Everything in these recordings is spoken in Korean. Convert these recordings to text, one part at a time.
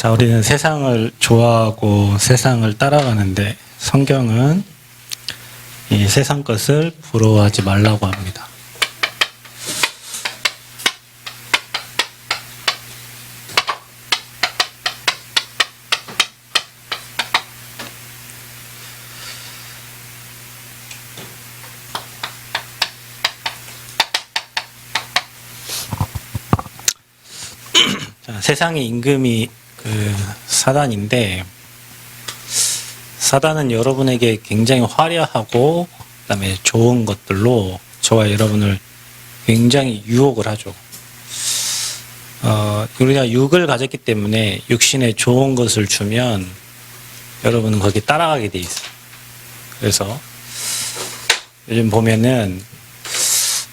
자, 우리는 세상을 좋아하고 세상을 따라가는데 성경은 이 세상 것을 부러워하지 말라고 합니다. 자, 세상의 임금이 사단인데, 사단은 여러분에게 굉장히 화려하고 그다음에 좋은 것들로 저와 여러분을 굉장히 유혹을 하죠. 우리가 육을 가졌기 때문에 육신에 좋은 것을 주면 여러분은 거기에 따라가게 돼 있어요. 그래서 요즘 보면은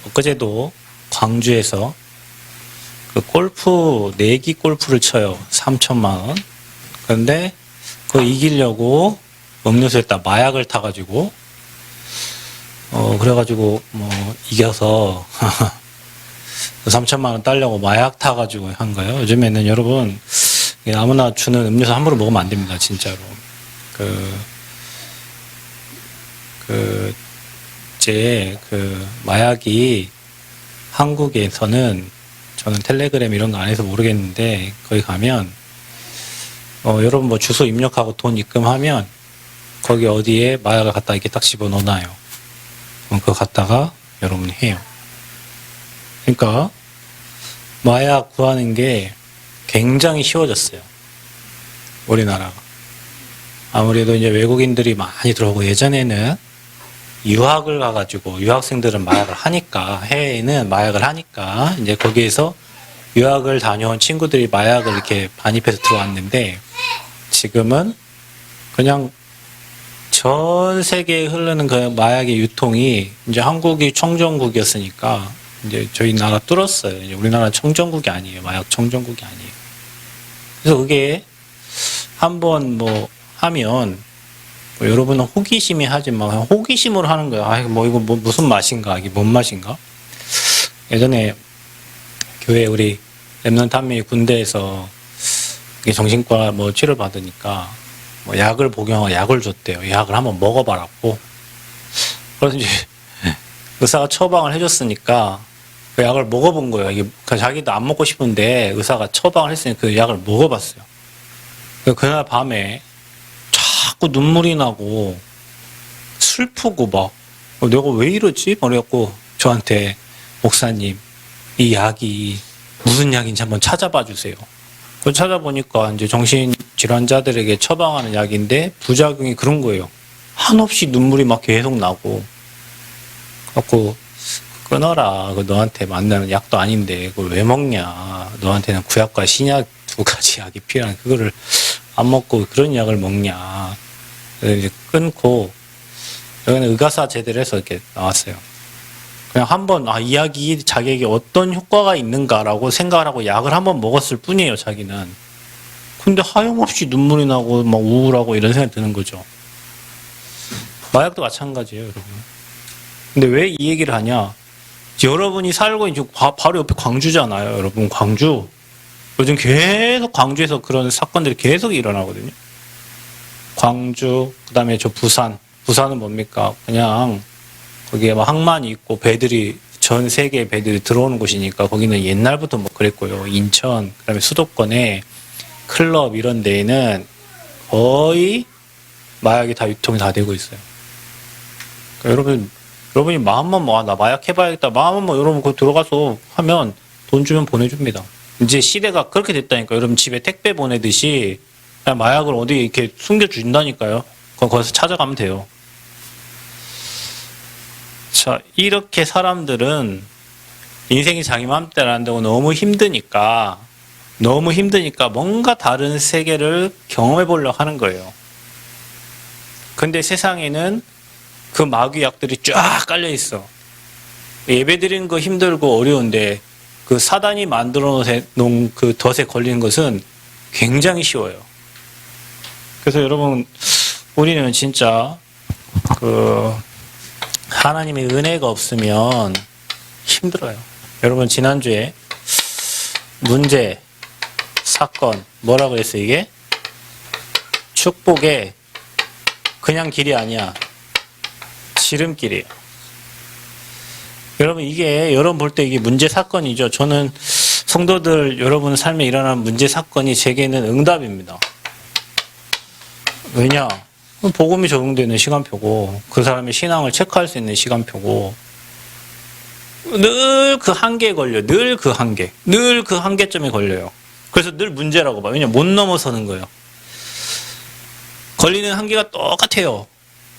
엊그제도 광주에서 그 골프, 내기 골프를 쳐요. 3천만 원. 그런데 그거 이기려고 음료수에다 마약을 타가지고, 그래가지고, 이겨서, 3천만 원 따려고 마약 타가지고 한 거예요. 요즘에는 여러분, 아무나 주는 음료수 함부로 먹으면 안 됩니다. 진짜로. 마약이 한국에서는 저는 텔레그램 이런 거 안 해서 모르겠는데, 거기 가면, 여러분 뭐 주소 입력하고 돈 입금하면, 거기 어디에 마약을 갖다 이렇게 딱 집어 넣어놔요. 그럼 그거 갖다가 여러분이 해요. 그러니까, 마약 구하는 게 굉장히 쉬워졌어요. 우리나라가. 아무래도 이제 외국인들이 많이 들어오고, 예전에는 유학을 가가지고 유학생들은 마약을 하니까, 해외에는 마약을 하니까 이제 거기에서 유학을 다녀온 친구들이 마약을 이렇게 반입해서 들어왔는데, 지금은 그냥 전 세계에 흐르는 그 마약의 유통이 이제 한국이 청정국이었으니까 이제 저희 나라 뚫었어요. 이제 우리나라 청정국이 아니에요. 마약 청정국이 아니에요. 그래서 그게 한번 하면 여러분은 호기심이 하지만 호기심으로 하는 거야. 이거 무슨 맛인가? 이게 뭔 맛인가? 예전에 교회 우리 랩넌트 한 명이 군대에서 정신과 치료 받으니까 약을 복용하고 약을 줬대요. 약을 한번 먹어봐라고. 그래서 이제 의사가 처방을 해줬으니까 그 약을 먹어본 거예요. 이게 자기도 안 먹고 싶은데 의사가 처방을 했으니까 그 약을 먹어봤어요. 그날 밤에 자꾸 눈물이 나고 슬프고 내가 왜 이러지? 그래갖고 저한테 목사님 이 약이 무슨 약인지 한번 찾아봐 주세요. 그걸 찾아보니까 이제 정신질환자들에게 처방하는 약인데 부작용이 그런 거예요. 한없이 눈물이 막 계속 나고. 그래갖고 끊어라. 너한테 맞는 약도 아닌데 그걸 왜 먹냐. 너한테는 구약과 신약 두 가지 약이 필요한 그거를 안 먹고 그런 약을 먹냐. 그래서 이제 끊고 여기는 의가사 제대로 해서 이렇게 나왔어요. 그냥 한번 이 약이 자기에게 어떤 효과가 있는가라고 생각을 하고 약을 한번 먹었을 뿐이에요. 자기는. 근데 하염없이 눈물이 나고 막 우울하고 이런 생각이 드는 거죠. 마약도 마찬가지예요, 여러분. 근데 왜 이 얘기를 하냐? 여러분이 살고 있는 바로 옆에 광주잖아요, 여러분. 광주. 요즘 계속 광주에서 그런 사건들이 계속 일어나거든요. 광주, 그 다음에 저 부산. 부산은 뭡니까? 그냥 거기에 항만이 있고 배들이 전 세계의 배들이 들어오는 곳이니까 거기는 옛날부터 그랬고요. 인천, 그 다음에 수도권에 클럽 이런 데에는 거의 마약이 다 유통이 다 되고 있어요. 그러니까 여러분이 마음만 나 마약 해봐야겠다. 마음만 여러분 그 들어가서 하면 돈 주면 보내줍니다. 이제 시대가 그렇게 됐다니까. 여러분 집에 택배 보내듯이 그냥 마약을 어디 이렇게 숨겨준다니까요. 그럼 거기서 찾아가면 돼요. 자, 이렇게 사람들은 인생이 자기 마음대로 안 되고 너무 힘드니까 뭔가 다른 세계를 경험해 보려고 하는 거예요. 근데 세상에는 그 마귀 약들이 쫙 깔려 있어. 예배 드리는 거 힘들고 어려운데 그 사단이 만들어 놓은 그 덫에 걸리는 것은 굉장히 쉬워요. 그래서 여러분, 우리는 진짜 하나님의 은혜가 없으면 힘들어요. 여러분 지난주에 문제, 사건, 뭐라 그랬어 이게? 축복의 그냥 길이 아니야. 지름길이에요. 여러분 이게 여러분 볼 때 이게 문제 사건이죠. 저는 성도들 여러분 삶에 일어난 문제 사건이 제게는 응답입니다. 왜냐? 복음이 적용되는 시간표고 그 사람의 신앙을 체크할 수 있는 시간표고 늘 그 한계에 걸려. 늘 그 한계. 늘 그 한계점에 걸려요. 그래서 늘 문제라고 봐요. 왜냐? 못 넘어서는 거예요. 걸리는 한계가 똑같아요.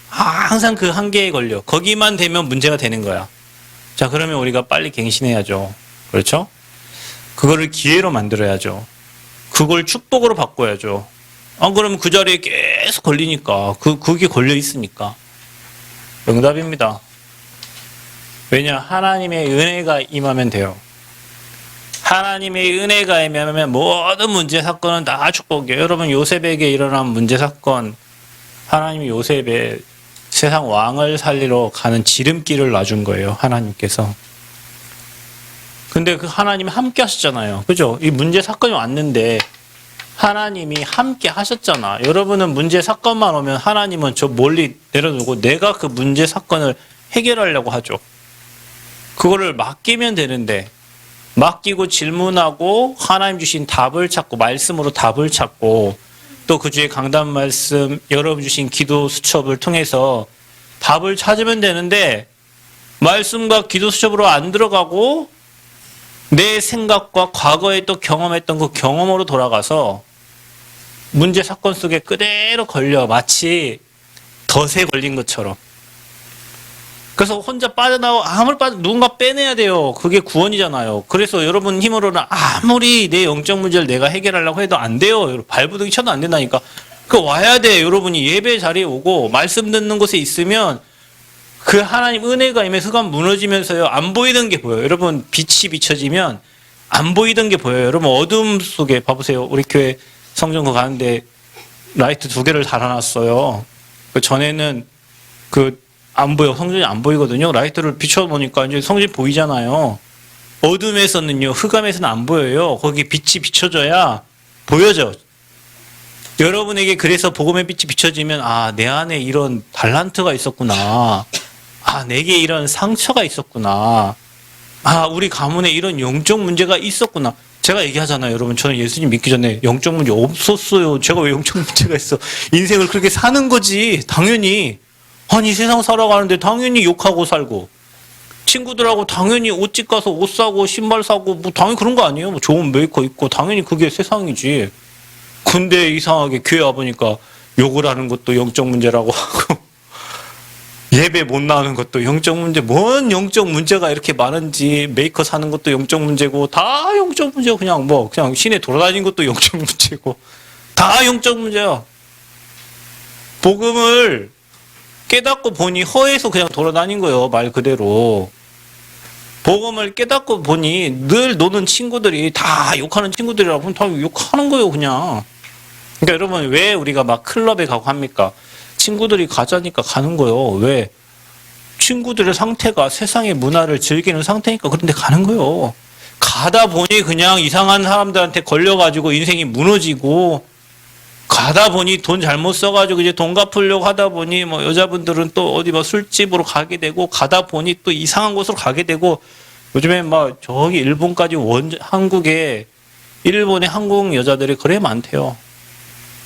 항상 그 한계에 걸려. 거기만 되면 문제가 되는 거야. 자, 그러면 우리가 빨리 갱신해야죠. 그렇죠? 그거를 기회로 만들어야죠. 그걸 축복으로 바꿔야죠. 그러면 그 자리에 계속 걸리니까. 그게 걸려 있으니까. 응답입니다. 왜냐? 하나님의 은혜가 임하면 돼요. 하나님의 은혜가 임하면 모든 문제 사건은 다 축복이에요. 여러분 요셉에게 일어난 문제 사건, 하나님이 요셉의 세상 왕을 살리러 가는 지름길을 놔준 거예요. 하나님께서. 근데 그 하나님이 함께 하셨잖아요. 그죠? 이 문제 사건이 왔는데 하나님이 함께 하셨잖아. 여러분은 문제 사건만 오면 하나님은 저 멀리 내려두고 내가 그 문제 사건을 해결하려고 하죠. 그거를 맡기면 되는데 맡기고 질문하고 하나님 주신 답을 찾고 말씀으로 답을 찾고 또 그 주에 강단 말씀 여러분 주신 기도 수첩을 통해서 답을 찾으면 되는데 말씀과 기도 수첩으로 안 들어가고 내 생각과 과거에 또 경험했던 그 경험으로 돌아가서 문제 사건 속에 그대로 걸려 마치 덫에 걸린 것처럼. 그래서 혼자 빠져나오고 누군가 빼내야 돼요. 그게 구원이잖아요. 그래서 여러분 힘으로는 아무리 내 영적 문제를 내가 해결하려고 해도 안 돼요. 여러분 발부둥이 쳐도 안 된다니까. 그 와야 돼. 여러분이 예배 자리에 오고 말씀 듣는 곳에 있으면 그 하나님 은혜가 임해서 흑암 무너지면서요. 안 보이던 게 보여요. 여러분 빛이 비춰지면 안 보이던 게 보여요. 여러분 어둠 속에 봐보세요. 우리 교회 성전거 가는데 라이트 2개를 달아놨어요. 그 전에는 안 보여. 성전이 안 보이거든요. 라이트를 비춰보니까 이제 성전이 보이잖아요. 어둠에서는요, 흑암에서는 안 보여요. 거기 빛이 비춰져야 보여져. 여러분에게 그래서 복음의 빛이 비춰지면, 내 안에 이런 달란트가 있었구나. 내게 이런 상처가 있었구나. 우리 가문에 이런 영적 문제가 있었구나. 제가 얘기하잖아요. 여러분, 저는 예수님 믿기 전에 영적 문제 없었어요. 제가 왜 영적 문제가 있어? 인생을 그렇게 사는 거지. 당연히. 세상 살아가는데 당연히 욕하고 살고 친구들하고 당연히 옷집 가서 옷 사고 신발 사고 당연히 그런 거 아니에요? 좋은 메이커 입고 당연히 그게 세상이지. 근데 이상하게 교회 와보니까 욕을 하는 것도 영적 문제라고 하고 예배 못 나오는 것도 영적 문제. 뭔 영적 문제가 이렇게 많은지. 메이커 사는 것도 영적 문제고 다 영적 문제고 그냥 시내 돌아다니는 것도 영적 문제고 다 영적 문제야. 복음을 깨닫고 보니 허에서 그냥 돌아다닌 거예요. 말 그대로. 복음을 깨닫고 보니 늘 노는 친구들이 다 욕하는 친구들이라고 하면 다 욕하는 거예요. 그냥. 그러니까 여러분 왜 우리가 막 클럽에 가고 합니까? 친구들이 가자니까 가는 거예요. 왜? 친구들의 상태가 세상의 문화를 즐기는 상태니까 그런데 가는 거예요. 가다 보니 그냥 이상한 사람들한테 걸려가지고 인생이 무너지고 가다 보니 돈 잘못 써가지고 이제 돈 갚으려고 하다 보니 여자분들은 또 어디 술집으로 가게 되고 가다 보니 또 이상한 곳으로 가게 되고 요즘에 저기 일본까지 한국에 일본의 한국 여자들이 그래 많대요.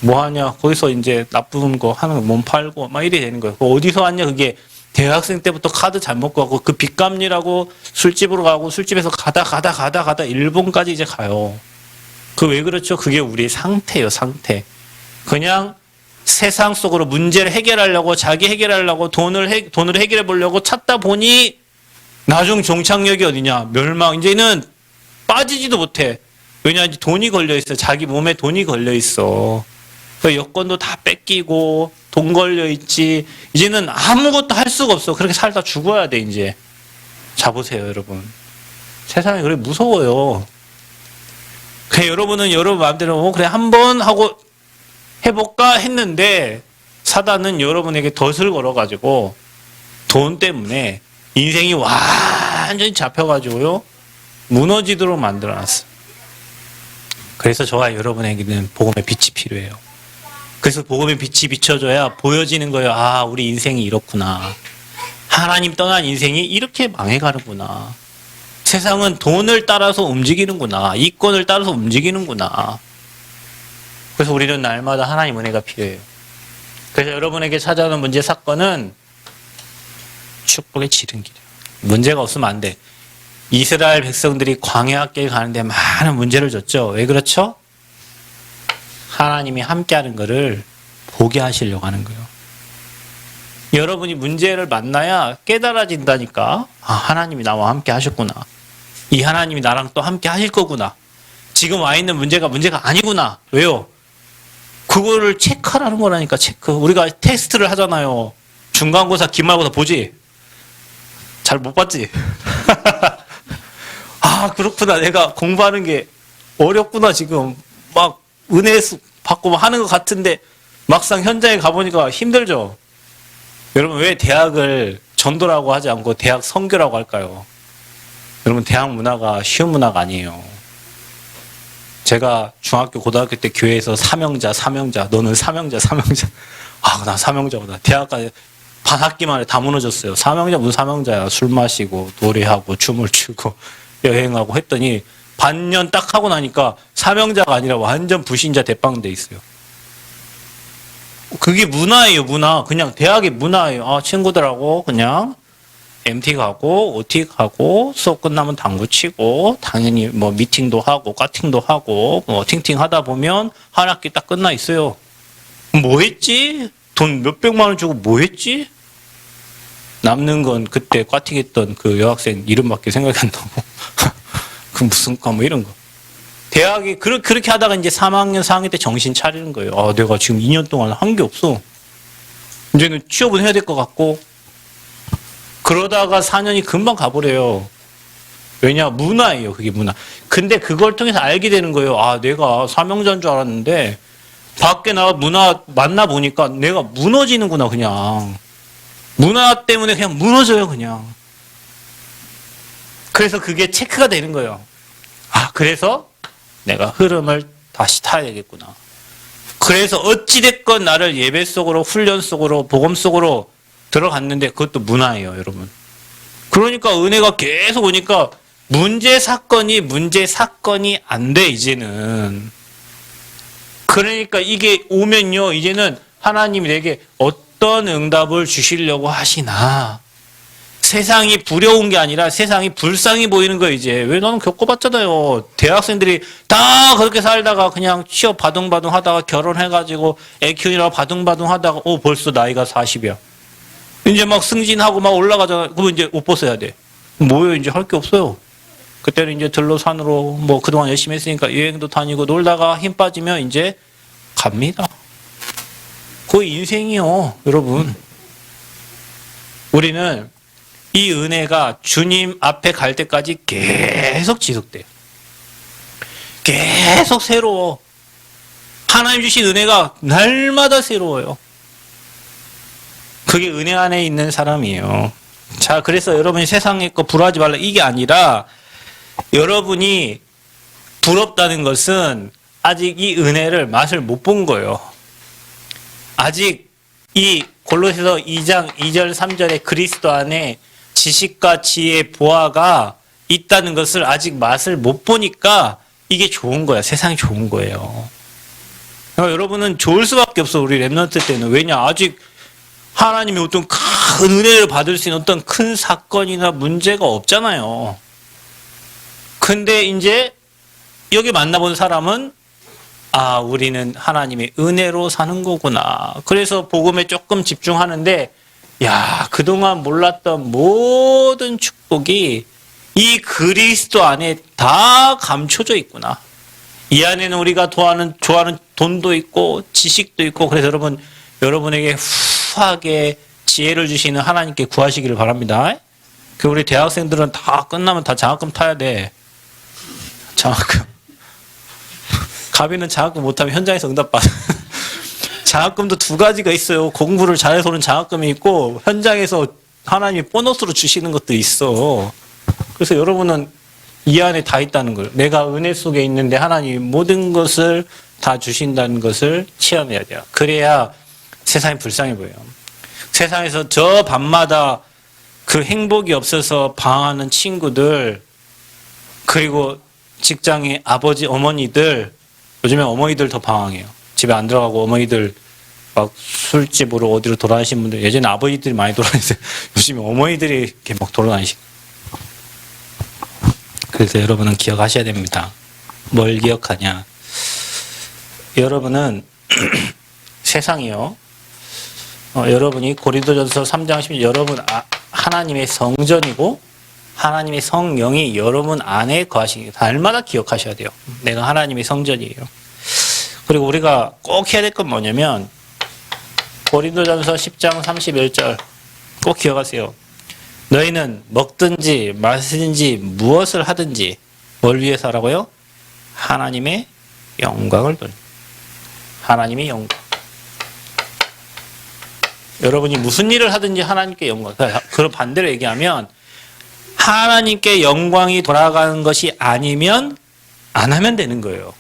뭐 하냐 거기서 이제 나쁜 거 하는 거 몸 팔고 이래 되는 거예요. 어디서 왔냐 그게 대학생 때부터 카드 잘못 가고 그 빚 갚느라고 술집으로 가고 술집에서 가다 일본까지 이제 가요. 왜 그렇죠? 그게 우리의 상태예요. 상태. 그냥 세상 속으로 문제를 해결하려고 자기 해결하려고 돈을 해결해 보려고 찾다 보니 나중 종착역이 어디냐? 멸망. 이제는 빠지지도 못해. 왜냐? 이제 돈이 걸려 있어. 자기 몸에 돈이 걸려 있어. 여권도 다 뺏기고 돈 걸려 있지. 이제는 아무것도 할 수가 없어. 그렇게 살다 죽어야 돼 이제. 자 보세요 여러분. 세상이 그래 무서워요. 그래 여러분은 여러분 마음대로 그래 한번 하고 해볼까 했는데 사단은 여러분에게 덫을 걸어가지고 돈 때문에 인생이 완전히 잡혀가지고요 무너지도록 만들어놨어. 그래서 저와 여러분에게는 복음의 빛이 필요해요. 그래서 복음의 빛이 비춰줘야 보여지는 거예요. 아, 우리 인생이 이렇구나. 하나님 떠난 인생이 이렇게 망해가는구나. 세상은 돈을 따라서 움직이는구나. 이권을 따라서 움직이는구나. 그래서 우리는 날마다 하나님 은혜가 필요해요. 그래서 여러분에게 찾아오는 문제 사건은 축복의 지름길이에요. 문제가 없으면 안 돼. 이스라엘 백성들이 광야길 가는데 많은 문제를 줬죠. 왜 그렇죠? 하나님이 함께하는 것을 보게 하시려고 하는 거예요. 여러분이 문제를 만나야 깨달아진다니까. 아, 하나님이 나와 함께 하셨구나. 이 하나님이 나랑 또 함께 하실 거구나. 지금 와 있는 문제가 아니구나. 왜요? 그거를 체크하라는 거라니까, 체크. 우리가 테스트를 하잖아요. 중간고사, 기말고사 보지? 잘 못 봤지? 아, 그렇구나. 내가 공부하는 게 어렵구나, 지금. 막 은혜 받고 하는 것 같은데 막상 현장에 가보니까 힘들죠? 여러분, 왜 대학을 전도라고 하지 않고 대학 선교라고 할까요? 여러분, 대학 문화가 쉬운 문화가 아니에요. 제가 중학교, 고등학교 때 교회에서 사명자. 너는 사명자. 아, 나 사명자구나. 대학까지 반 학기 만에 다 무너졌어요. 사명자, 무슨 사명자야. 술 마시고, 노래하고, 춤을 추고, 여행하고 했더니 반년 딱 하고 나니까 사명자가 아니라 완전 불신자 대빵돼 있어요. 그게 문화예요, 문화. 그냥 대학의 문화예요. 아, 친구들하고 그냥 MT 가고, OT 가고, 수업 끝나면 당구 치고, 당연히 뭐 미팅도 하고, 과팅도 하고, 뭐 팅팅 하다 보면 한 학기 딱 끝나 있어요. 뭐 했지? 돈 몇백만 원 주고 뭐 했지? 남는 건 그때 과팅했던 그 여학생 이름밖에 생각이 안 나고. 그 무슨 과 뭐 이런 거. 대학이 그렇게 하다가 이제 3학년, 4학년 때 정신 차리는 거예요. 아, 내가 지금 2년 동안 한 게 없어. 이제는 취업은 해야 될 것 같고. 그러다가 4년이 금방 가버려요. 왜냐? 문화예요. 그게 문화. 근데 그걸 통해서 알게 되는 거예요. 아, 내가 사명자인 줄 알았는데 밖에 나가 문화 만나보니까 내가 무너지는구나, 그냥. 문화 때문에 그냥 무너져요, 그냥. 그래서 그게 체크가 되는 거예요. 아, 그래서 내가 흐름을 다시 타야 되겠구나. 그래서 어찌됐건 나를 예배 속으로, 훈련 속으로, 복음 속으로 들어갔는데 그것도 문화예요, 여러분. 그러니까 은혜가 계속 오니까 문제 사건이 안 돼, 이제는. 그러니까 이게 오면요, 이제는 하나님이 내게 어떤 응답을 주시려고 하시나. 세상이 두려운 게 아니라 세상이 불쌍히 보이는 거예요, 이제. 왜 너는 겪어봤잖아요. 대학생들이 다 그렇게 살다가 그냥 취업 바둥바둥 하다가 결혼해가지고 애 키우느라 바둥바둥 하다가 벌써 나이가 40이야. 이제 막 승진하고 막 올라가잖아. 그러면 이제 옷 벗어야 돼. 뭐예요? 이제 할 게 없어요. 그때는 이제 들로 산으로 뭐 그동안 열심히 했으니까 여행도 다니고 놀다가 힘 빠지면 이제 갑니다. 거의 인생이요, 여러분. 우리는 이 은혜가 주님 앞에 갈 때까지 계속 지속돼요. 계속 새로워. 하나님 주신 은혜가 날마다 새로워요. 그게 은혜 안에 있는 사람이에요. 자, 그래서 여러분이 세상에 거 부러워하지 말라, 이게 아니라 여러분이 부럽다는 것은 아직 이 은혜를 맛을 못 본 거예요. 아직 이 골로새서 2장 2절 3절에 그리스도 안에 지식과 지혜, 보아가 있다는 것을 아직 맛을 못 보니까 이게 좋은 거야. 세상이 좋은 거예요. 그러니까 여러분은 좋을 수밖에 없어. 우리 랩런트 때는. 왜냐? 아직 하나님이 어떤 큰 은혜를 받을 수 있는 어떤 큰 사건이나 문제가 없잖아요. 근데 이제 여기 만나본 사람은 아, 우리는 하나님의 은혜로 사는 거구나. 그래서 복음에 조금 집중하는데 야, 그동안 몰랐던 모든 축복이 이 그리스도 안에 다 감춰져 있구나. 이 안에는 우리가 좋아하는 돈도 있고 지식도 있고. 그래서 여러분에게 후하게 지혜를 주시는 하나님께 구하시기를 바랍니다. 그 우리 대학생들은 다 끝나면 다 장학금 타야 돼. 장학금. 가비는 장학금 못하면 현장에서 응답받아. 장학금도 두 가지가 있어요. 공부를 잘해서는 장학금이 있고 현장에서 하나님이 보너스로 주시는 것도 있어. 그래서 여러분은 이 안에 다 있다는 걸. 내가 은혜 속에 있는데 하나님이 모든 것을 다 주신다는 것을 체험해야 돼요. 그래야 세상이 불쌍해 보여요. 세상에서 저 밤마다 그 행복이 없어서 방황하는 친구들, 그리고 직장의 아버지, 어머니들, 요즘에 어머니들 더 방황해요. 집에 안 들어가고 어머니들 막 술집으로 어디로 돌아다니시는 분들, 예전에 아버지들이 많이 돌아다녔어요. 요즘에 어머니들이 이렇게 막 돌아다니시고. 그래서 여러분은 기억하셔야 됩니다. 뭘 기억하냐? 여러분은 세상이요. 여러분이 고린도전서 3장 10절, 여러분 하나님의 성전이고 하나님의 성령이 여러분 안에 거하시니 날마다 기억하셔야 돼요. 내가 하나님의 성전이에요. 그리고 우리가 꼭 해야 될 건 뭐냐면 고린도전서 10장 31절 꼭 기억하세요. 너희는 먹든지 마시든지 무엇을 하든지 뭘 위해서 하라고요? 하나님의 영광을 돌려. 하나님의 영광. 여러분이 무슨 일을 하든지 하나님께 영광. 그런 반대로 얘기하면 하나님께 영광이 돌아가는 것이 아니면 안 하면 되는 거예요.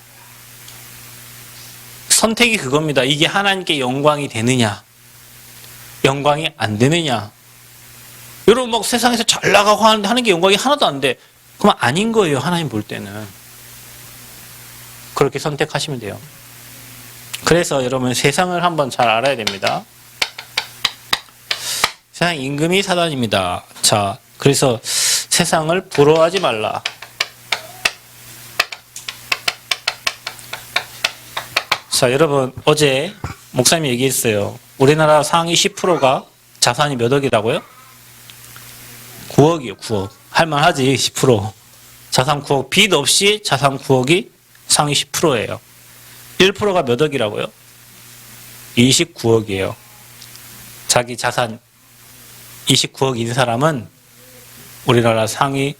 선택이 그겁니다. 이게 하나님께 영광이 되느냐, 영광이 안 되느냐. 여러분 막 세상에서 잘 나가고 하는 게 영광이 하나도 안 돼. 그럼 아닌 거예요. 하나님 볼 때는. 그렇게 선택하시면 돼요. 그래서 여러분 세상을 한번 잘 알아야 됩니다. 세상 임금이 사단입니다. 자, 그래서 세상을 부러워하지 말라. 자, 여러분 어제 목사님이 얘기했어요. 우리나라 상위 10%가 자산이 몇 억이라고요? 9억이요. 9억. 할만하지. 10%. 자산 9억. 빚 없이 자산 9억이 상위 10%예요. 1%가 몇 억이라고요? 29억이에요. 자기 자산 29억인 사람은 우리나라 상위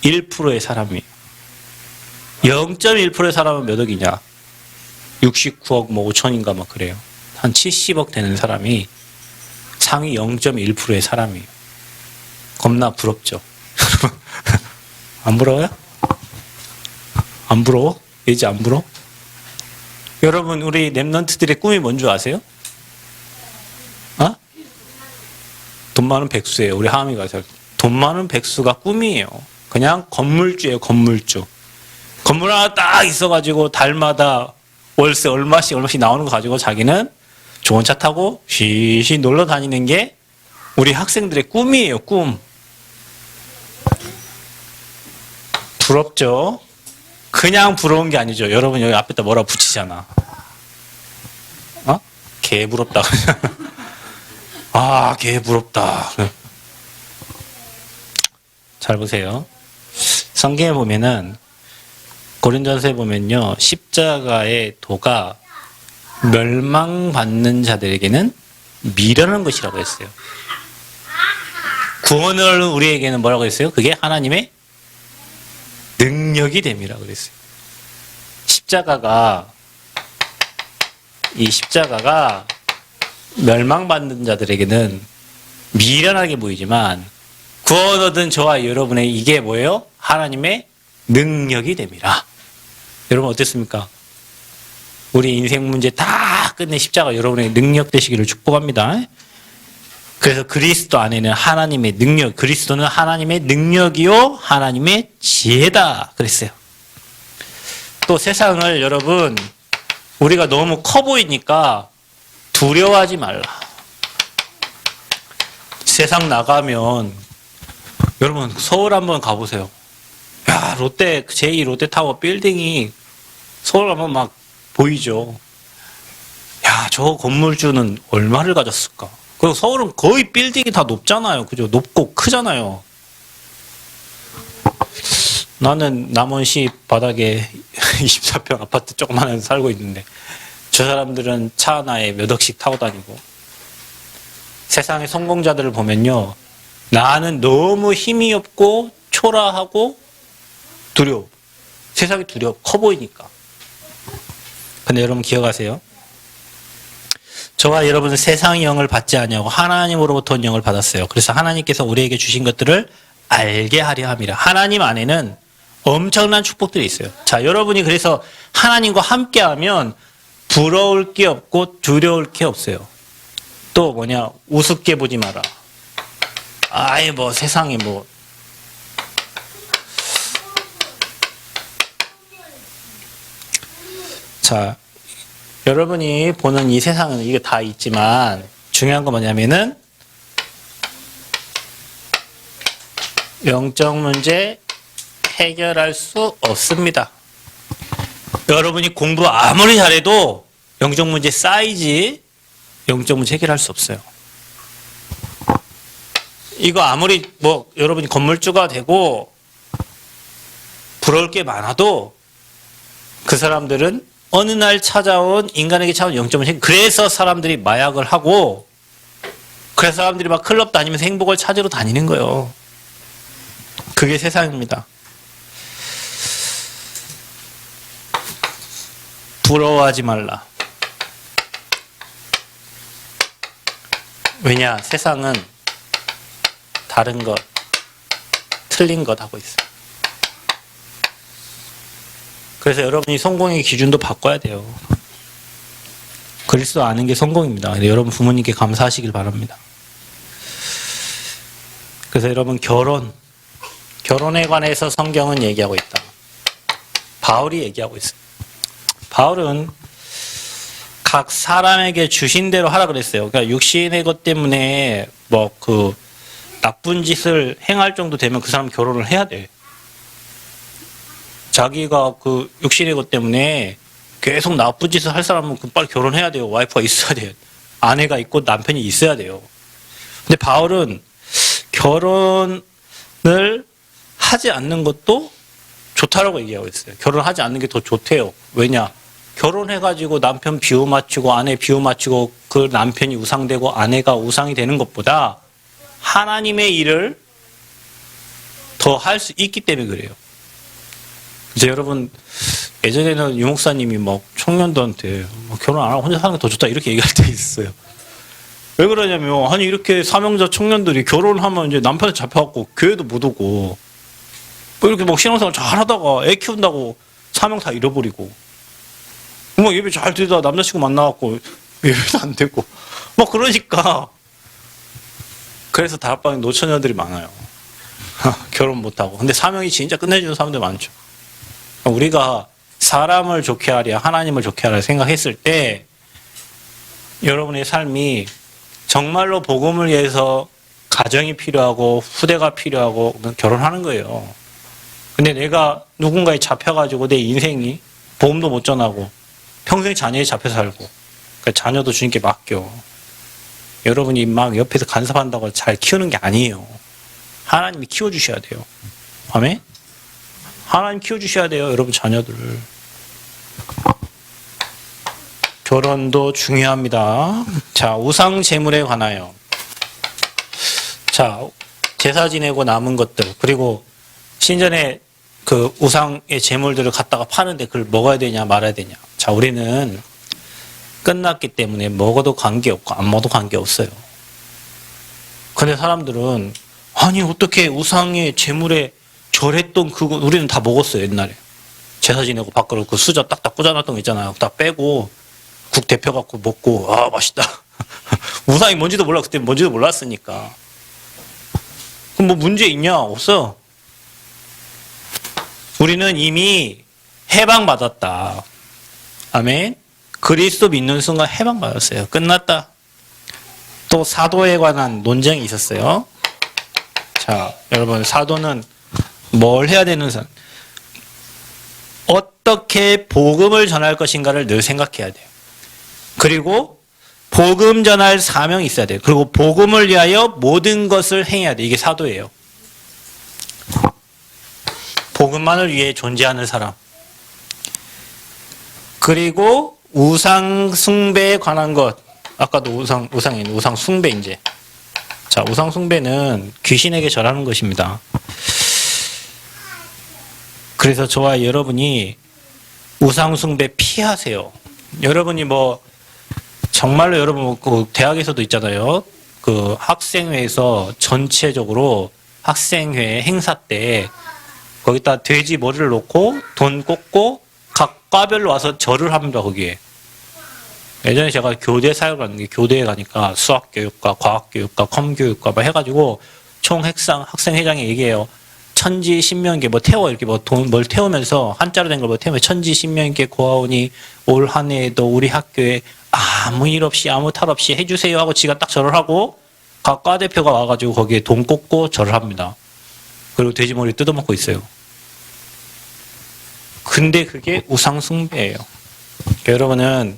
1%의 사람이에요. 0.1%의 사람은 몇 억이냐? 69억 뭐 5천인가 막 그래요. 한 70억 되는 사람이 상위 0.1%의 사람이에요. 겁나 부럽죠? 안 부러워요? 안 부러워? 이제 안 부러워? 여러분 우리 랩런트들의 꿈이 뭔 줄 아세요? 어? 돈 많은 백수예요. 우리 하은이가 돈 많은 백수가 꿈이에요. 그냥 건물주예요. 건물주. 건물 하나 딱 있어가지고 달마다 월세 얼마씩 나오는 거 가지고 자기는 좋은 차 타고 쉬쉬 놀러 다니는 게 우리 학생들의 꿈이에요. 꿈. 부럽죠? 그냥 부러운 게 아니죠. 여러분 여기 앞에다 뭐라 붙이잖아. 어? 개 부럽다. 아, 개 부럽다. 잘 보세요. 성경에 보면은 고린도전서에 보면요. 십자가의 도가 멸망받는 자들에게는 미련한 것이라고 했어요. 구원을 우리에게는 뭐라고 했어요? 그게 하나님의 능력이 됨이라고 그랬어요. 이 십자가가 멸망받는 자들에게는 미련하게 보이지만 구원 얻은 저와 여러분의 이게 뭐예요? 하나님의 능력이 됨이라. 여러분 어땠습니까? 우리 인생 문제 다 끝내 십자가 여러분의 능력 되시기를 축복합니다. 그래서 그리스도 안에는 하나님의 능력, 그리스도는 하나님의 능력이요 하나님의 지혜다 그랬어요. 또 세상을 여러분 우리가 너무 커 보이니까 두려워하지 말라. 세상 나가면 여러분 서울 한번 가보세요. 야, 롯데 제2 롯데타워 빌딩이 서울 가면 막 보이죠. 야, 저 건물주는 얼마를 가졌을까? 그리고 서울은 거의 빌딩이 다 높잖아요. 그죠? 높고 크잖아요. 나는 남원시 바닥에 24평 아파트 조그만 데 살고 있는데 저 사람들은 차 하나에 몇 억씩 타고 다니고. 세상의 성공자들을 보면요. 나는 너무 힘이 없고 초라하고 두려워. 세상이 두려워. 커 보이니까. 근데 여러분 기억하세요. 저와 여러분은 세상의 영을 받지 아니하고 하나님으로부터 온 영을 받았어요. 그래서 하나님께서 우리에게 주신 것들을 알게 하려 함이라. 하나님 안에는 엄청난 축복들이 있어요. 자, 여러분이 그래서 하나님과 함께하면 부러울 게 없고 두려울 게 없어요. 또 뭐냐, 우습게 보지 마라. 아예 뭐 세상에 뭐. 자, 여러분이 보는 이 세상은 이게 다 있지만 중요한 건 뭐냐면은 영적 문제 해결할 수 없습니다. 여러분이 공부 아무리 잘해도 영적 문제 쌓이지 영적 문제 해결할 수 없어요. 이거 아무리 뭐 여러분이 건물주가 되고 부러울 게 많아도 그 사람들은 어느 날 찾아온 인간에게 찾아온 영적 문제, 그래서 사람들이 마약을 하고 그래서 사람들이 막 클럽 다니면서 행복을 찾으러 다니는 거예요. 그게 세상입니다. 부러워하지 말라. 왜냐? 세상은 다른 것, 틀린 것 하고 있어요. 그래서 여러분이 성공의 기준도 바꿔야 돼요. 그리스도 아는 게 성공입니다. 근데 여러분 부모님께 감사하시길 바랍니다. 그래서 여러분 결혼에 관해서 성경은 얘기하고 있다. 바울이 얘기하고 있어요. 바울은 각 사람에게 주신 대로 하라 그랬어요. 그러니까 육신의 것 때문에 뭐 그 나쁜 짓을 행할 정도 되면 그 사람 결혼을 해야 돼. 자기가 그 육신의 것 때문에 계속 나쁜 짓을 할 사람은 빨리 결혼해야 돼요. 와이프가 있어야 돼요. 아내가 있고 남편이 있어야 돼요. 근데 바울은 결혼을 하지 않는 것도 좋다라고 얘기하고 있어요. 결혼하지 않는 게 더 좋대요. 왜냐? 결혼해가지고 남편 비유 맞추고 아내 비유 맞추고 그 남편이 우상되고 아내가 우상이 되는 것보다 하나님의 일을 더 할 수 있기 때문에 그래요. 이제 여러분 예전에는 유목사님이 막 청년들한테 결혼 안 하고 혼자 사는 게 더 좋다 이렇게 얘기할 때 있어요. 왜 그러냐면 아니 이렇게 사명자 청년들이 결혼하면 이제 남편한테 잡혀갖고 교회도 못 오고 이렇게 막 신앙생활 잘 하다가 애 키운다고 사명 다 잃어버리고 뭐 예배 잘 드리다가 남자친구 만나갖고 예배도 안 되고 뭐 그러니까 그래서 다락방에 노처녀들이 많아요. 결혼 못하고. 근데 사명이 진짜 끝내주는 사람들 많죠. 우리가 사람을 좋게 하랴 하나님을 좋게 하랴 생각했을 때 여러분의 삶이 정말로 복음을 위해서 가정이 필요하고 후대가 필요하고 결혼하는 거예요. 근데 내가 누군가에 잡혀가지고 내 인생이 보험도 못 전하고 평생 자녀에 잡혀 살고 그러니까 자녀도 주님께 맡겨. 여러분이 막 옆에서 간섭한다고 잘 키우는 게 아니에요. 하나님이 키워주셔야 돼요. 아멘? 하나님 키워주셔야 돼요. 여러분 자녀들을. 결혼도 중요합니다. 자, 우상 제물에 관하여. 자, 제사 지내고 남은 것들 그리고 신전에 그 우상의 제물들을 갖다가 파는데 그걸 먹어야 되냐 말아야 되냐. 자, 우리는 끝났기 때문에 먹어도 관계없고 안 먹어도 관계없어요. 근데 사람들은 아니 어떻게 우상의 제물에 절했던 그거 우리는 다 먹었어요. 옛날에 제사 지내고 밖으로 그 수저 딱딱 꽂아놨던 거 있잖아요. 다 빼고 국 데펴갖고 먹고 아 맛있다. 우상이 뭔지도 몰라. 그때 뭔지도 몰랐으니까. 그럼 뭐 문제 있냐? 없어. 우리는 이미 해방받았다. 아멘. 그리스도 믿는 순간 해방받았어요. 끝났다. 또 사도에 관한 논쟁이 있었어요. 자, 여러분 사도는 뭘 해야 되는 사람? 어떻게 복음을 전할 것인가를 늘 생각해야 돼요. 그리고 복음 전할 사명이 있어야 돼요. 그리고 복음을 위하여 모든 것을 행해야 돼요. 이게 사도예요. 복음만을 위해 존재하는 사람. 그리고 우상 숭배에 관한 것. 아까도 우상 숭배 이제. 자, 우상 숭배는 귀신에게 절하는 것입니다. 그래서 저와 여러분이 우상 숭배 피하세요. 여러분이 뭐 정말로 여러분 그 대학에서도 있잖아요. 그 학생회에서 전체적으로 학생회 행사 때 거기다 돼지 머리를 놓고 돈 꽂고 각 과별로 와서 절을 합니다. 거기에. 예전에 제가 교대 사역을 갔는데 교대에 가니까 수학교육과 과학교육과 컴교육과 막 해가지고 총 학생회장이 얘기해요. 천지 신명계 뭐 태워 이렇게 뭐 돈 뭘 태우면서 한자로 된 걸 뭐 태우면 천지 신명계 고아오니 올 한 해에도 우리 학교에 아무 일 없이 아무 탈 없이 해주세요 하고 지가 딱 절을 하고 각 과 대표가 와가지고 거기에 돈 꽂고 절을 합니다. 그리고 돼지머리 뜯어먹고 있어요. 근데 그게 우상숭배예요. 그러니까 여러분은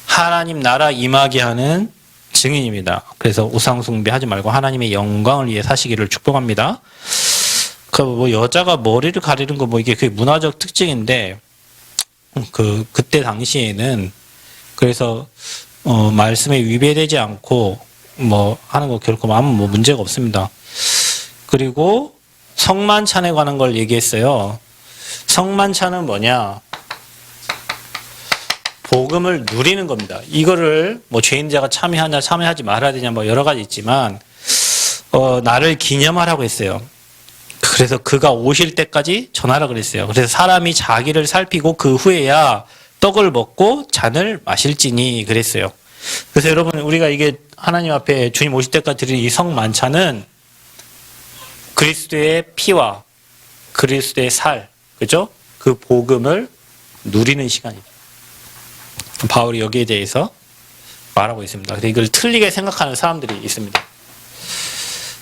하나님 나라 임하게 하는 증인입니다. 그래서 우상숭배 하지 말고 하나님의 영광을 위해 사시기를 축복합니다. 그 뭐 여자가 머리를 가리는 거 뭐 이게 그게 문화적 특징인데 그때 당시에는 그래서 말씀에 위배되지 않고 뭐 하는 거 결코 아무 뭐 문제가 없습니다. 그리고 성만찬에 관한 걸 얘기했어요. 성만찬은 뭐냐? 복음을 누리는 겁니다. 이거를 뭐 죄인자가 참여하냐 참여하지 말아야 되냐 뭐 여러 가지 있지만 나를 기념하라고 했어요. 그래서 그가 오실 때까지 전하라 그랬어요. 그래서 사람이 자기를 살피고 그 후에야 떡을 먹고 잔을 마실지니 그랬어요. 그래서 여러분 우리가 이게 하나님 앞에 주님 오실 때까지 드리는 이 성만찬은 그리스도의 피와 그리스도의 살, 그죠? 그 복음을 누리는 시간이다. 바울이 여기에 대해서 말하고 있습니다. 근데 이걸 틀리게 생각하는 사람들이 있습니다.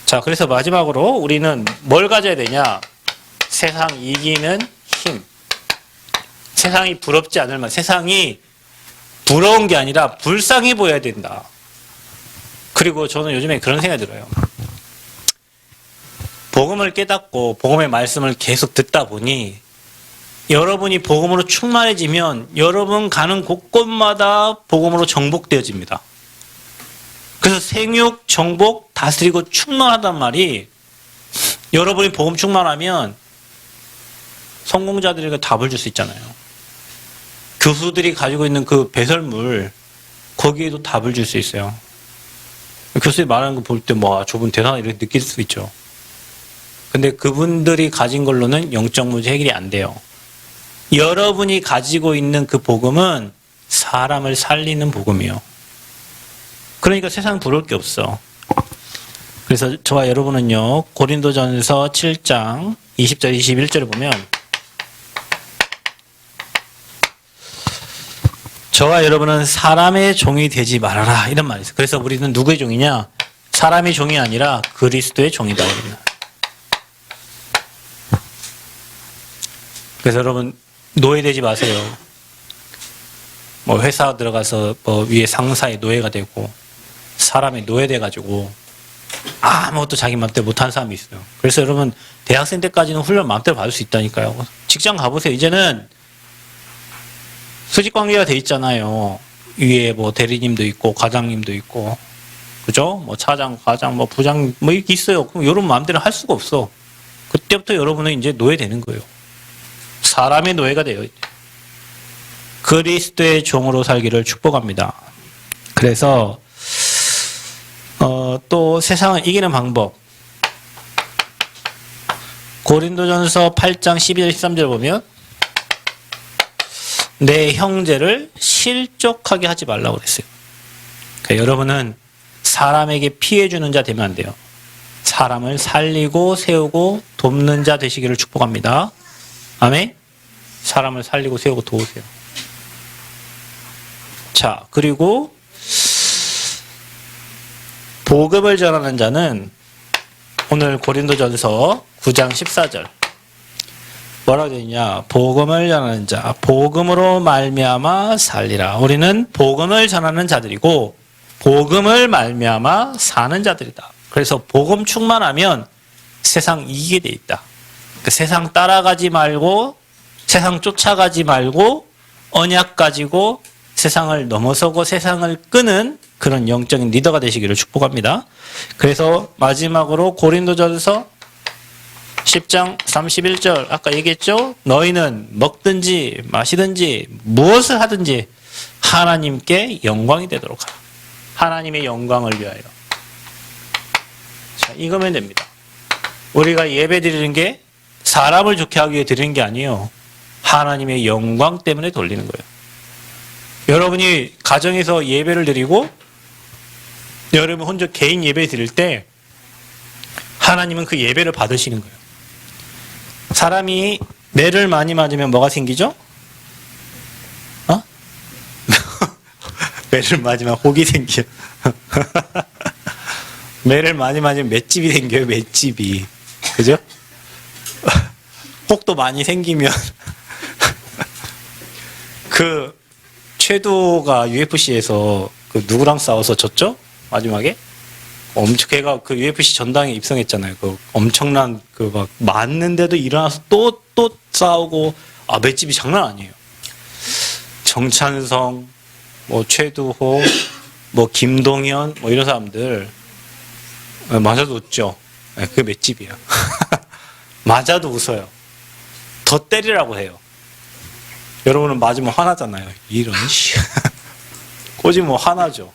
자, 그래서 마지막으로 우리는 뭘 가져야 되냐? 세상 이기는 힘. 세상이 부럽지 않을 만, 세상이 부러운 게 아니라 불쌍해 보여야 된다. 그리고 저는 요즘에 그런 생각이 들어요. 복음을 깨닫고 복음의 말씀을 계속 듣다 보니 여러분이 복음으로 충만해지면 여러분 가는 곳곳마다 복음으로 정복되어집니다. 그래서 생육, 정복, 다스리고 충만하단 말이 여러분이 복음 충만하면 성공자들에게 답을 줄 수 있잖아요. 교수들이 가지고 있는 그 배설물 거기에도 답을 줄 수 있어요. 교수들이 말하는 거 볼 때 뭐 저분 대단하다 이렇게 느낄 수 있죠. 근데 그분들이 가진 걸로는 영적 문제 해결이 안 돼요. 여러분이 가지고 있는 그 복음은 사람을 살리는 복음이요. 그러니까 세상 부러울 게 없어. 그래서 저와 여러분은요, 고린도전서 7장 20절, 21절을 보면 저와 여러분은 사람의 종이 되지 말아라 이런 말이 있어요. 그래서 우리는 누구의 종이냐? 사람의 종이 아니라 그리스도의 종이다. 그래서 여러분 노예되지 마세요. 뭐 회사 들어가서 뭐 위에 상사의 노예가 되고 사람의 노예돼 가지고 아무것도 자기 마음대로 못하는 사람이 있어요. 그래서 여러분 대학생 때까지는 훈련 마음대로 받을 수 있다니까요. 직장 가보세요. 이제는 수직 관계가 돼 있잖아요. 위에 뭐 대리님도 있고 과장님도 있고, 그죠? 뭐 차장, 과장, 뭐 부장 뭐 이렇게 있어요. 그럼 여러분 마음대로 할 수가 없어. 그때부터 여러분은 이제 노예되는 거예요. 사람의 노예가 돼요. 그리스도의 종으로 살기를 축복합니다. 그래서 또 세상을 이기는 방법. 고린도전서 8장 12절 13절 보면 내 형제를 실족하게 하지 말라고 그랬어요. 그러니까 여러분은 사람에게 피해 주는 자 되면 안 돼요. 사람을 살리고 세우고 돕는 자 되시기를 축복합니다. 아멘. 사람을 살리고 세우고 도우세요. 자, 그리고 복음을 전하는 자는 오늘 고린도전서 9장 14절 뭐라고 되어 있냐? 복음을 전하는 자, 복음으로 말미암아 살리라. 우리는 복음을 전하는 자들이고 복음을 말미암아 사는 자들이다. 그래서 복음 충만하면 세상 이기게 돼 있다. 그러니까 세상 따라가지 말고 세상 쫓아가지 말고 언약 가지고 세상을 넘어서고 세상을 끄는 그런 영적인 리더가 되시기를 축복합니다. 그래서 마지막으로 고린도전서 10장 31절 아까 얘기했죠? 너희는 먹든지 마시든지 무엇을 하든지 하나님께 영광이 되도록 하라. 하나님의 영광을 위하여. 자, 이거면 됩니다. 우리가 예배 드리는 게 사람을 좋게 하기 위해 드리는 게 아니에요. 하나님의 영광 때문에 돌리는 거예요. 여러분이 가정에서 예배를 드리고 여러분 혼자 개인 예배 드릴 때 하나님은 그 예배를 받으시는 거예요. 사람이 매를 많이 맞으면 뭐가 생기죠? 매를 맞으면 혹이 생겨요. 매를 많이 맞으면 맷집이 생겨요. 맷집이. 그죠? 혹도 많이 생기면 그 최도가 UFC에서 그 누구랑 싸워서 졌죠? 마지막에? 엄청 걔가 그 UFC 전당에 입성했잖아요. 그 엄청난 그 막 맞는데도 일어나서 또 싸우고 맷집이 장난 아니에요. 정찬성, 뭐 최두호, 뭐 김동현, 뭐 이런 사람들 맞아도 웃죠. 그게 맷집이야. 맞아도 웃어요. 더 때리라고 해요. 여러분은 맞으면 화나잖아요. 이런 씨. 꼬지면 화나죠.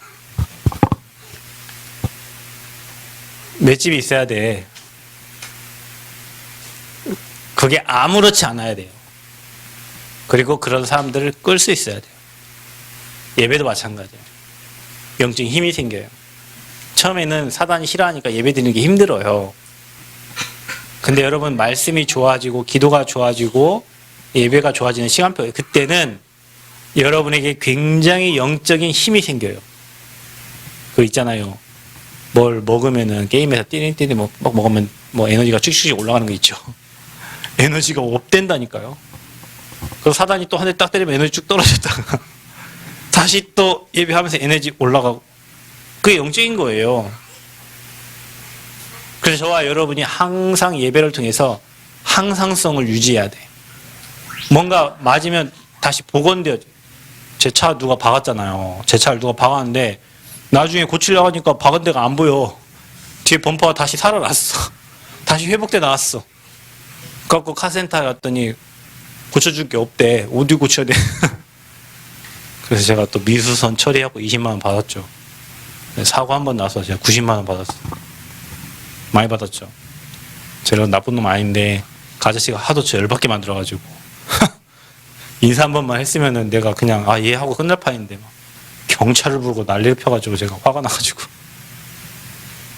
맷집이 있어야 돼. 그게 아무렇지 않아야 돼요. 그리고 그런 사람들을 끌 수 있어야 돼요. 예배도 마찬가지예요. 영적인 힘이 생겨요. 처음에는 사단이 싫어하니까 예배 드리는 게 힘들어요. 근데 여러분 말씀이 좋아지고 기도가 좋아지고 예배가 좋아지는 시간표예요. 그때는 여러분에게 굉장히 영적인 힘이 생겨요. 그 있잖아요. 뭘 먹으면은 게임에서 띠링띠링 막 먹으면 뭐 에너지가 쭉쭉 올라가는 거 있죠. 에너지가 업된다니까요. 그래서 사단이 또 한 대 딱 때리면 에너지 쭉 떨어졌다가 다시 또 예배하면서 에너지 올라가고 그게 영적인 거예요. 그래서 저와 여러분이 항상 예배를 통해서 항상성을 유지해야 돼. 뭔가 맞으면 다시 복원돼야 돼. 제 차 누가 박았잖아요. 제 차를 누가 박았는데 나중에 고치려고 하니까 박은 데가 안 보여. 뒤에 범퍼가 다시 살아났어. 다시 회복돼 나왔어. 그래갖고 카센터에 갔더니 고쳐줄 게 없대. 어디 고쳐야 돼? 그래서 제가 또 미수선 처리하고 20만 원 받았죠. 사고 한 번 나서 제가 90만 원 받았어요. 많이 받았죠. 제가 나쁜 놈 아닌데 그 아저씨가 하도 저 열받게 만들어가지고 인사 한 번만 했으면은 내가 그냥 예 하고 끝날 판인데 막 경찰을 부르고 난리를 펴가지고 제가 화가 나가지고.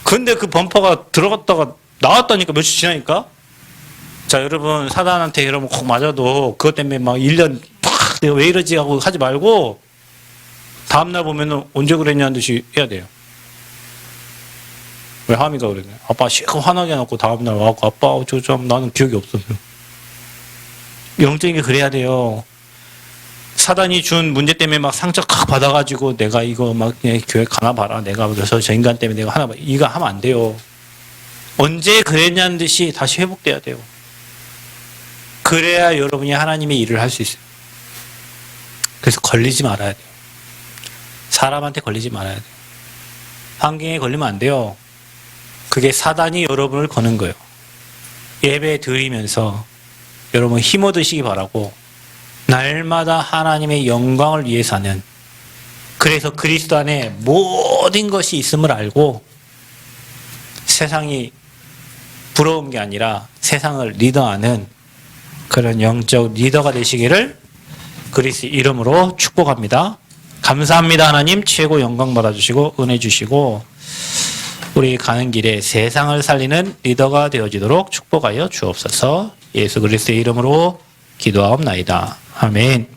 근데 그 범퍼가 들어갔다가 나왔다니까 며칠 지나니까. 자 여러분 사단한테 여러분 꼭 맞아도 그것 때문에 막 1년 팍 내가 왜 이러지 하고 하지 말고 다음날 보면은 언제 그랬냐는 듯이 해야 돼요. 왜 하미가 그러네. 아빠 실컷 화나게 해놓고 다음날 와갖고 아빠 저 좀 나는 기억이 없어요. 영적인 게 그래야 돼요. 사단이 준 문제 때문에 막 상처 칵 받아가지고 내가 이거 막 그냥 교회 가나 봐라. 내가 그래서 저 인간 때문에 내가 하나 봐. 이거 하면 안 돼요. 언제 그랬냐는 듯이 다시 회복돼야 돼요. 그래야 여러분이 하나님의 일을 할 수 있어요. 그래서 걸리지 말아야 돼요. 사람한테 걸리지 말아야 돼요. 환경에 걸리면 안 돼요. 그게 사단이 여러분을 거는 거예요. 예배 드리면서 여러분 힘 얻으시기 바라고 날마다 하나님의 영광을 위해 사는 그래서 그리스도 안에 모든 것이 있음을 알고 세상이 부러운 게 아니라 세상을 리더하는 그런 영적 리더가 되시기를 그리스도 이름으로 축복합니다. 감사합니다. 하나님 최고 영광 받아주시고 은혜 주시고 우리 가는 길에 세상을 살리는 리더가 되어지도록 축복하여 주옵소서. 예수 그리스도의 이름으로 기도하옵나이다. 아멘.